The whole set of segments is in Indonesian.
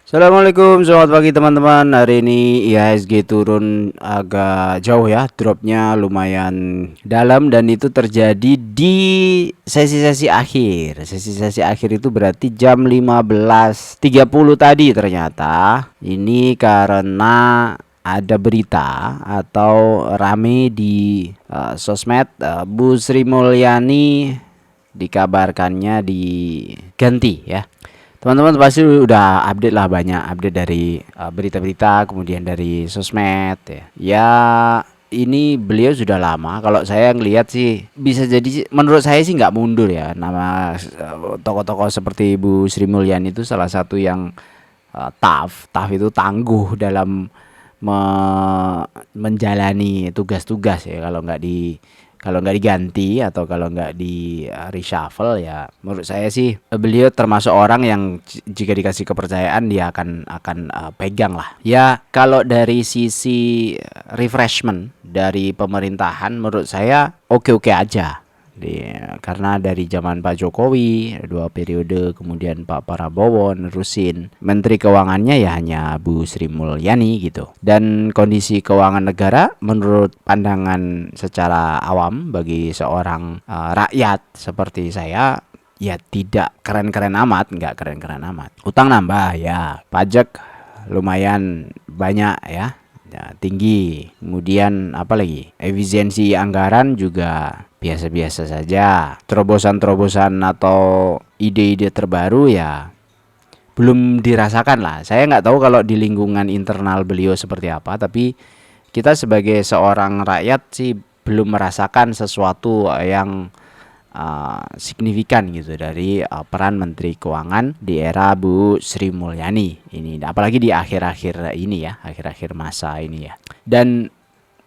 Assalamualaikum, selamat pagi teman-teman. Hari ini IHSG turun agak jauh ya, dropnya lumayan dalam dan itu terjadi di sesi-sesi akhir. Sesi-sesi akhir itu berarti jam 15.30 tadi ternyata. Ini karena ada berita atau rame di sosmed, Bu Sri Mulyani dikabarkannya diganti ya. Teman-teman pasti udah update lah, banyak update dari berita-berita, kemudian dari sosmed ya. Ya ini beliau sudah lama. Kalau saya ngelihat sih bisa jadi, menurut saya sih nggak mundur ya. Nama tokoh-tokoh seperti Bu Sri Mulyani itu salah satu yang tough itu tangguh dalam menjalani tugas-tugas ya. Kalau nggak diganti atau kalau nggak di reshuffle ya, menurut saya sih beliau termasuk orang yang jika dikasih kepercayaan dia akan pegang lah ya. Kalau dari sisi refreshment dari pemerintahan, menurut saya oke-oke aja. Karena dari zaman Pak Jokowi 2 periode, kemudian Pak Prabowo nerusin, Menteri Keuangannya ya hanya Bu Sri Mulyani gitu. Dan kondisi keuangan negara menurut pandangan secara awam bagi seorang rakyat seperti saya ya tidak keren-keren amat, nggak keren-keren amat. Utang nambah ya, pajak lumayan banyak ya, tinggi. Kemudian apalagi, efisiensi anggaran juga biasa-biasa saja. Terobosan-terobosan atau ide-ide terbaru ya belum dirasakan lah. Saya nggak tahu kalau di lingkungan internal beliau seperti apa, tapi kita sebagai seorang rakyat sih belum merasakan sesuatu yang signifikan gitu dari peran Menteri Keuangan di era Bu Sri Mulyani ini, apalagi di akhir-akhir ini ya, akhir-akhir masa ini ya. Dan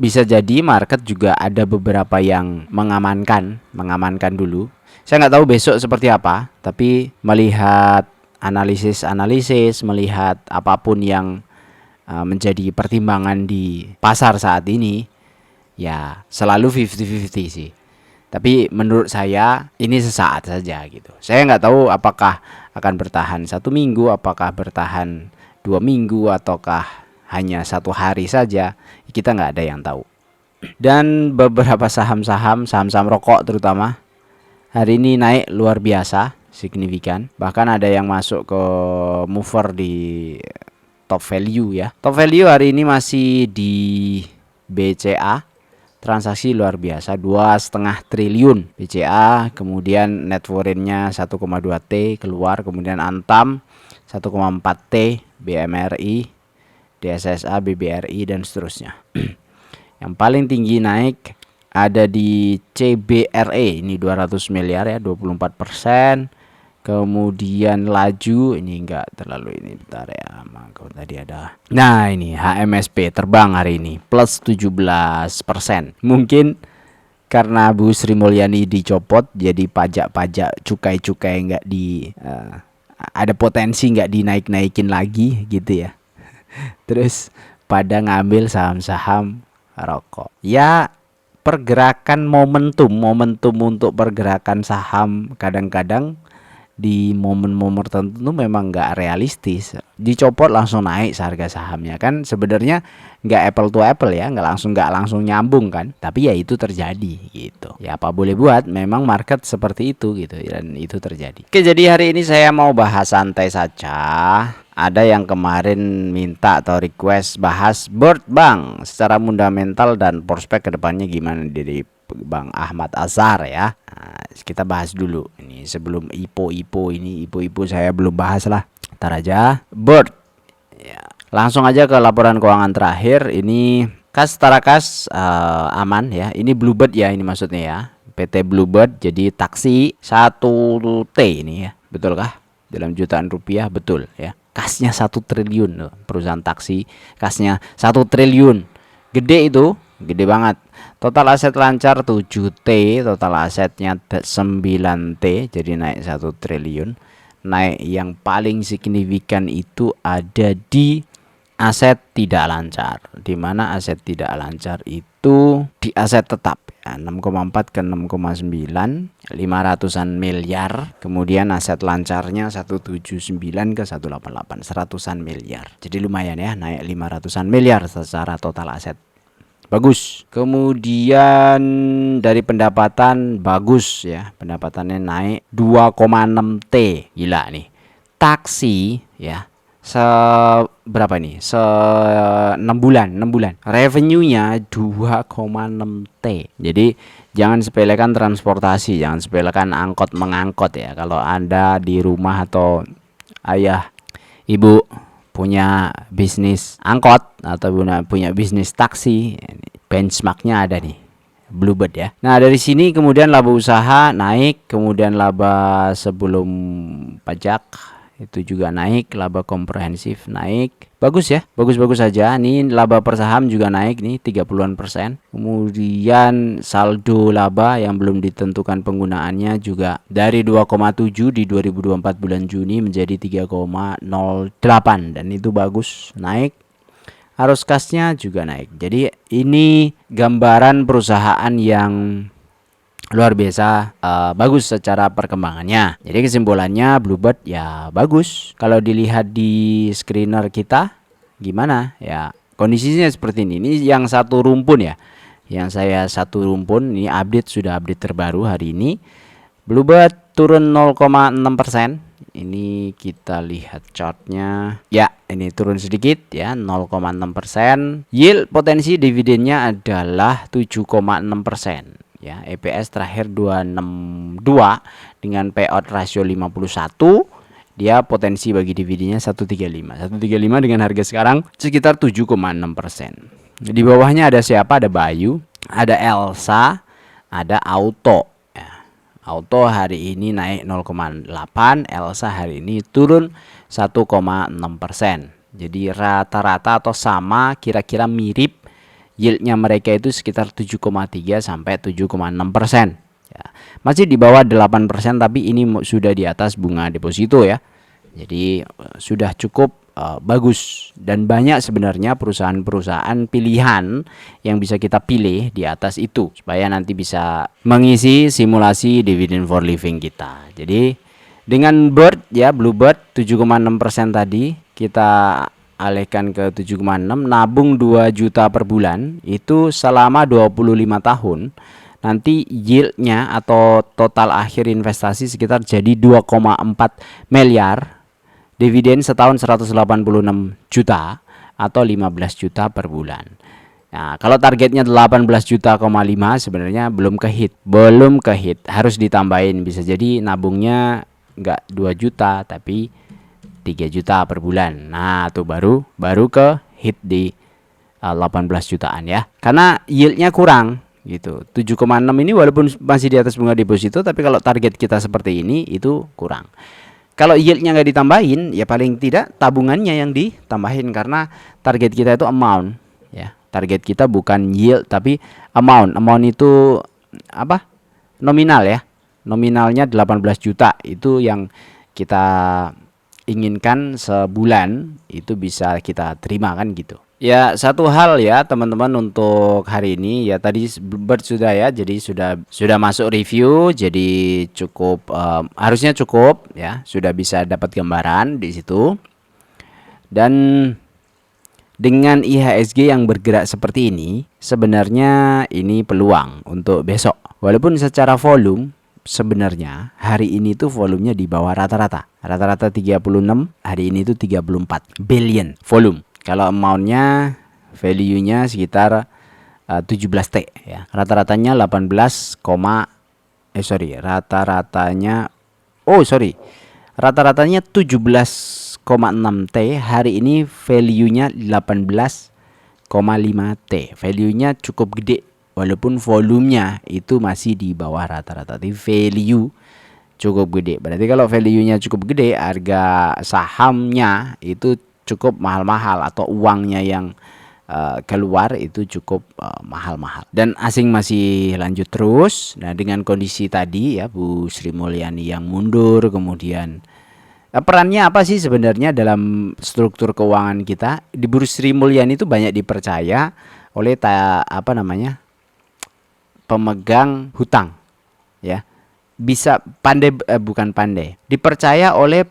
bisa jadi market juga ada beberapa yang mengamankan dulu. Saya nggak tahu besok seperti apa, tapi melihat analisis, melihat apapun yang menjadi pertimbangan di pasar saat ini, ya selalu 50-50 sih. Tapi menurut saya ini sesaat saja gitu. Saya nggak tahu apakah akan bertahan 1 minggu, apakah bertahan 2 minggu, ataukah hanya 1 hari saja. Kita nggak ada yang tahu. Dan beberapa saham-saham rokok terutama hari ini naik luar biasa, signifikan. Bahkan ada yang masuk ke mover di top value ya. Top value hari ini masih di BCA, transaksi luar biasa 2,5 triliun BCA, kemudian net foreign-nya 1,2 T keluar, kemudian Antam 1,4 T, BMRI, DSSA, BBRI dan seterusnya. Yang paling tinggi naik ada di CBRE, ini 200 miliar ya, 24%. Kemudian laju, ini enggak terlalu ini, bentar ya, maka tadi ada. Nah ini HMSP terbang hari ini plus 17%. Mungkin karena Bu Sri Mulyani dicopot, jadi pajak-pajak cukai-cukai enggak ada potensi enggak dinaik-naikin lagi gitu ya. Terus pada ngambil saham-saham rokok. Ya pergerakan momentum untuk pergerakan saham kadang-kadang di momen-momen tertentu memang nggak realistis. Dicopot langsung naik harga sahamnya, kan sebenarnya nggak apple to apple ya, nggak langsung nyambung kan. Tapi ya itu terjadi gitu. Ya apa boleh buat, memang market seperti itu gitu, dan itu terjadi. Oke, jadi hari ini saya mau bahas santai saja. Ada yang kemarin minta atau request bahas Bird Bank secara fundamental dan prospek kedepannya gimana dari Bang Ahmad Azhar ya. Nah, kita bahas dulu ini sebelum IPO saya belum bahas lah. Ntar aja. Bird ya. Langsung aja ke laporan keuangan terakhir. Ini kas setara kas aman ya. Ini Bluebird ya, ini maksudnya ya. PT Bluebird, jadi taksi 1T ini ya. Betul kah? Dalam jutaan rupiah, betul ya. Kasnya 1 triliun loh, perusahaan taksi kasnya 1 triliun, gede itu, gede banget. Total aset lancar 7T, total asetnya 9T, jadi naik 1 triliun. Naik yang paling signifikan itu ada di aset tidak lancar, di mana aset tidak lancar itu itu di aset tetap ya, 6,4 ke 6,9, 500-an miliar. Kemudian aset lancarnya 179 ke 188, 100-an miliar. Jadi lumayan ya, naik 500-an miliar secara total aset. Bagus. Kemudian dari pendapatan bagus ya, pendapatannya naik 2,6 T. Gila nih. Taksi ya, berapa nih? 6 bulan, 6 bulan. Revenue-nya 2,6 T. Jadi jangan sepelekan transportasi, jangan sepelekan angkot mengangkot ya. Kalau Anda di rumah atau ayah, ibu punya bisnis angkot atau punya bisnis taksi, benchmarknya ada nih, Bluebird ya. Nah dari sini kemudian laba usaha naik, kemudian laba sebelum pajak itu juga naik, laba komprehensif naik, bagus ya, bagus-bagus saja. Nih laba per saham juga naik nih 30-an%. Kemudian saldo laba yang belum ditentukan penggunaannya juga dari 2,7 di 2024 bulan Juni menjadi 3,08, dan itu bagus, naik. Arus kasnya juga naik. Jadi ini gambaran perusahaan yang luar biasa bagus secara perkembangannya. Jadi kesimpulannya Bluebird ya bagus. Kalau dilihat di screener kita gimana ya, kondisinya seperti ini. Ini yang satu rumpun ya, yang saya satu rumpun ini sudah update terbaru hari ini. Bluebird turun 0,6%. Ini kita lihat chartnya ya, ini turun sedikit ya, 0,6%. Yield potensi dividennya adalah 7,6%. Ya, EPS terakhir 262 dengan payout rasio 51. Dia potensi bagi dividennya 135. 135 dengan harga sekarang sekitar 7,6%. Di bawahnya ada siapa? Ada Bayu, ada Elsa, ada Auto. Ya, Auto hari ini naik 0,8, Elsa hari ini turun 1,6%. Jadi rata-rata atau sama, kira-kira mirip. Yieldnya mereka itu sekitar 7,3 sampai 7,6%. Ya, masih di bawah 8%, tapi ini sudah di atas bunga deposito ya. Jadi sudah cukup bagus, dan banyak sebenarnya perusahaan-perusahaan pilihan yang bisa kita pilih di atas itu supaya nanti bisa mengisi simulasi dividend for living kita. Jadi dengan Bluebird 7,6% tadi kita alihkan ke 7,6, nabung 2 juta per bulan itu selama 25 tahun. Nanti yieldnya atau total akhir investasi sekitar jadi 2,4 miliar. Dividen setahun 186 juta atau 15 juta per bulan. Nah, kalau targetnya 18 juta, sebenarnya belum ke hit, harus ditambahin. Bisa jadi nabungnya enggak 2 juta tapi 3 juta per bulan. Nah, tuh baru ke hit di 18 jutaan ya. Karena yieldnya kurang gitu. 7,6 ini walaupun masih di atas bunga deposito, tapi kalau target kita seperti ini itu kurang. Kalau yieldnya nggak ditambahin, ya paling tidak tabungannya yang ditambahin, karena target kita itu amount ya. Target kita bukan yield tapi amount. Amount itu apa? Nominal ya. Nominalnya 18 juta itu yang kita inginkan sebulan itu bisa kita terima kan gitu. Ya, satu hal ya teman-teman untuk hari ini ya, tadi Bluebird sudah ya, jadi sudah masuk review, jadi cukup harusnya cukup ya, sudah bisa dapat gambaran di situ. Dan dengan IHSG yang bergerak seperti ini, sebenarnya ini peluang untuk besok. Walaupun secara volume sebenarnya hari ini tuh volumenya di bawah rata-rata. Rata-rata 36, hari ini tuh 34 billion volume. Kalau amountnya, value-nya sekitar 17 T ya. Rata-ratanya 18, rata-ratanya 17,6 T. Hari ini value-nya 18,5 T. Value-nya cukup gede walaupun volumenya itu masih di bawah rata-rata. Tapi value cukup gede. Berarti kalau value-nya cukup gede, harga sahamnya itu cukup mahal-mahal, atau uangnya yang keluar itu cukup mahal-mahal. Dan asing masih lanjut terus. Nah, dengan kondisi tadi ya, Bu Sri Mulyani yang mundur, kemudian perannya apa sih sebenarnya dalam struktur keuangan kita? Di Bu Sri Mulyani itu banyak dipercaya oleh pemegang hutang, ya. Bisa pandai, bukan pandai, dipercaya oleh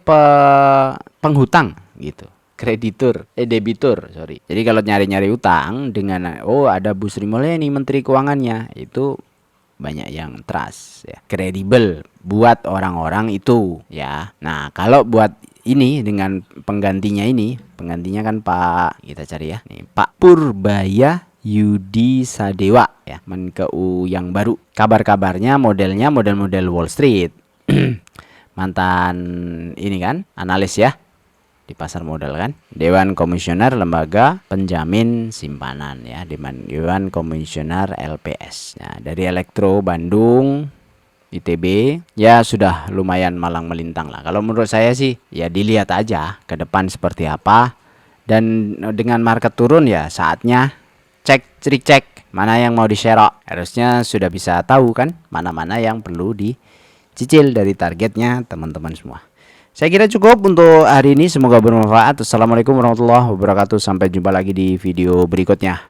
penghutang gitu, debitur, sorry. Jadi kalau nyari-nyari utang dengan ada Bu Sri Mulyani Menteri Keuangannya, itu banyak yang trust, ya, kredibel buat orang-orang itu, ya. Nah, kalau buat ini dengan penggantinya kan Pak, kita cari ya nih, Pak Purbaya Yudi Sadewa, ya, Menkeu yang baru. Kabar-kabarnya modelnya model-model Wall Street. Mantan ini kan analis ya di pasar modal kan, Dewan Komisioner Lembaga Penjamin Simpanan, ya, Dewan Komisioner LPS. Nah, dari Elektro Bandung, ITB, ya sudah lumayan malang melintang lah. Kalau menurut saya sih ya dilihat aja ke depan seperti apa, dan dengan market turun ya saatnya cek mana yang mau diserok. Harusnya sudah bisa tahu kan mana-mana yang perlu dicicil dari targetnya teman-teman semua. Saya kira cukup untuk hari ini, semoga bermanfaat. Assalamualaikum warahmatullahi wabarakatuh. Sampai jumpa lagi di video berikutnya.